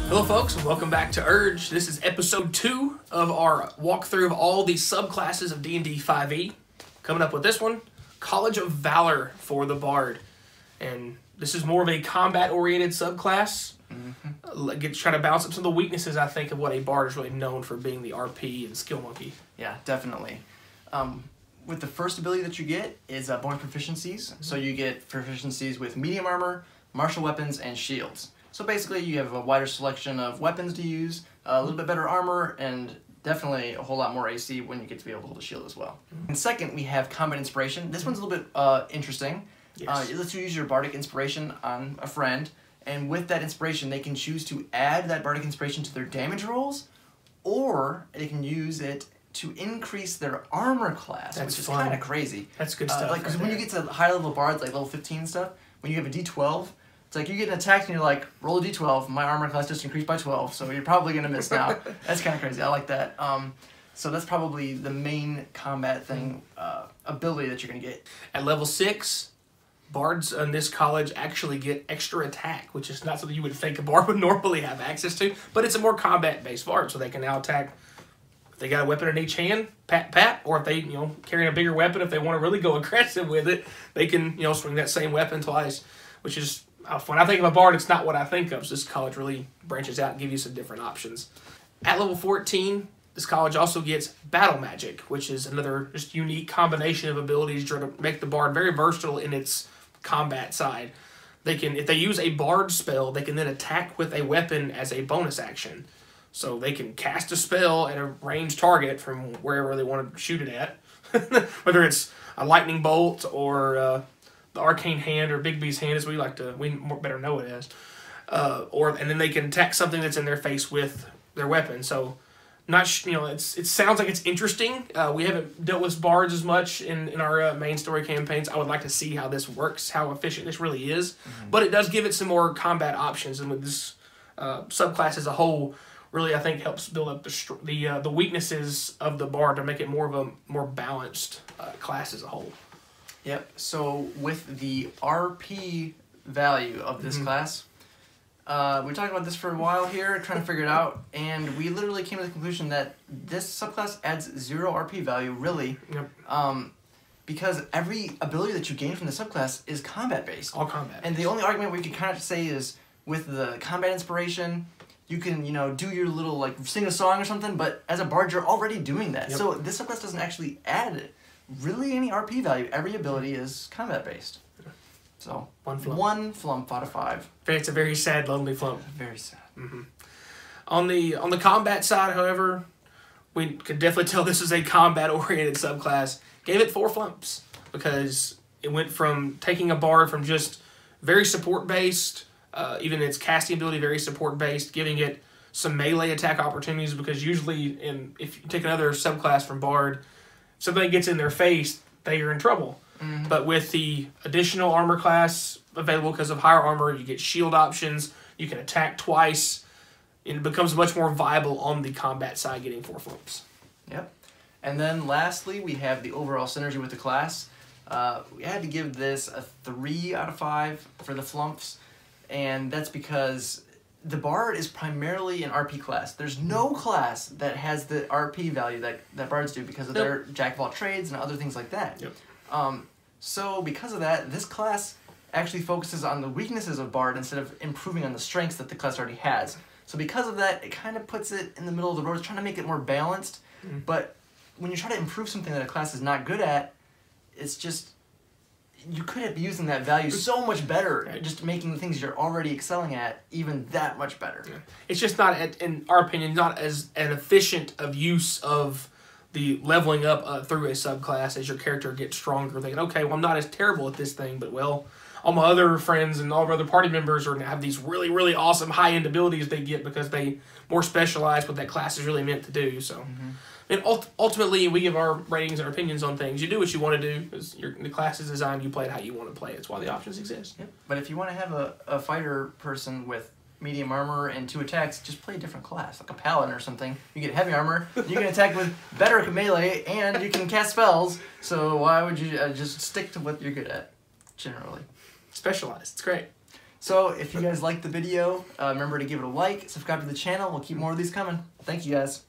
Hello folks, and welcome back to Urge. This is episode 2 of our walkthrough of all the subclasses of D&D 5e. Coming up with this one, College of Valor for the Bard. And this is more of a combat-oriented subclass. Try to balance up some of the weaknesses, I think, of what a Bard is really known for, being the RP and skill monkey. Yeah, definitely. With the first ability that you get is bonus proficiencies. So you get proficiencies with medium armor, martial weapons, and shields. So basically you have a wider selection of weapons to use, a little bit better armor, and definitely a whole lot more AC when you get to be able to hold a shield as well. And second, we have combat inspiration. This one's a little bit interesting. Yes. It lets you use your bardic inspiration on a friend, and with that inspiration they can choose to add that bardic inspiration to their damage rolls, or they can use it to increase their armor class, which is kind of crazy. That's good stuff. Because when you get to high level bards, like level 15 stuff, when you have a D12, it's like you get attacked and you're like, roll a D12, my armor class just increased by 12, so you're probably going to miss now. That's kind of crazy. I like that. So that's probably the main combat thing, ability that you're going to get. At level 6, Bards in this college actually get extra attack, which is not something you would think a Bard would normally have access to, but it's a more combat-based Bard, so they can now attack. If they got a weapon in each hand, pat, pat, or if they, carrying a bigger weapon, if they want to really go aggressive with it, they can, swing that same weapon twice, which is, when I think of a Bard, it's not what I think of, so this college really branches out and gives you some different options. At level 14, this college also gets Battle Magic, which is another just unique combination of abilities to make the Bard very versatile in its combat side. They can, if they use a Bard spell, they can then attack with a weapon as a bonus action. So they can cast a spell at a ranged target from wherever they want to shoot it at. Whether it's a lightning bolt or the arcane hand or Bigby's hand, as we better know it as. And then they can attack something that's in their face with their weapon. So it sounds like it's interesting. We haven't dealt with Bards as much in our main story campaigns. I would like to see how this works, how efficient this really is. But it does give it some more combat options, and with this subclass as a whole, really I think helps build up the weaknesses of the Bard to make it more of a more balanced class as a whole. Yep. So with the RP value of this class, we talked about this for a while here, trying to figure it out, and we literally came to the conclusion that this subclass adds 0 RP value, really, because every ability that you gain from the subclass is combat-based. All combat. And the only argument we could kind of say is, with the combat inspiration, you can, do your little, sing a song or something, but as a Bard, you're already doing that. So this subclass doesn't actually add really any RP value. Every ability is combat-based. So, one flump out of 5. It's a very sad, lonely flump. Very sad. On the combat side, however, we could definitely tell this is a combat-oriented subclass. Gave it 4 flumps because it went from taking a Bard from just very support-based, even its casting ability very support-based, giving it some melee attack opportunities, because usually if you take another subclass from Bard, if somebody gets in their face, they are in trouble. But with the additional armor class available because of higher armor, you get shield options, you can attack twice, and it becomes much more viable on the combat side, getting 4 flumps. Yep. And then lastly, we have the overall synergy with the class. We had to give this a 3 out of 5 for the flumps, and that's because the Bard is primarily an RP class. There's no class that has the RP value that Bards do because of their jack of all trades and other things like that. So because of that, this class actually focuses on the weaknesses of Bard instead of improving on the strengths that the class already has. So because of that, it kind of puts it in the middle of the road. It's trying to make it more balanced, but when you try to improve something that a class is not good at, it's just, you could be using that value so much better, just making the things you're already excelling at even that much better. It's just not, in our opinion, not as an efficient of use of the leveling up through a subclass as your character gets stronger, thinking, okay, well, I'm not as terrible at this thing, but, well, all my other friends and all my other party members are going to have these really, really awesome high-end abilities they get because they more specialize what that class is really meant to do. So, and ultimately, we give our ratings and our opinions on things. You do what you want to do, because the class is designed, you play it how you want to play it. That's why the options exist. But if you want to have a fighter person with medium armor and 2 attacks, just play a different class, like a paladin or something. You get heavy armor, you can attack with better melee, and you can cast spells, so why would you just stick to what you're good at, generally? Specialized. It's great. So if you guys liked the video, remember to give it a like, subscribe to the channel. We'll keep more of these coming. Thank you guys.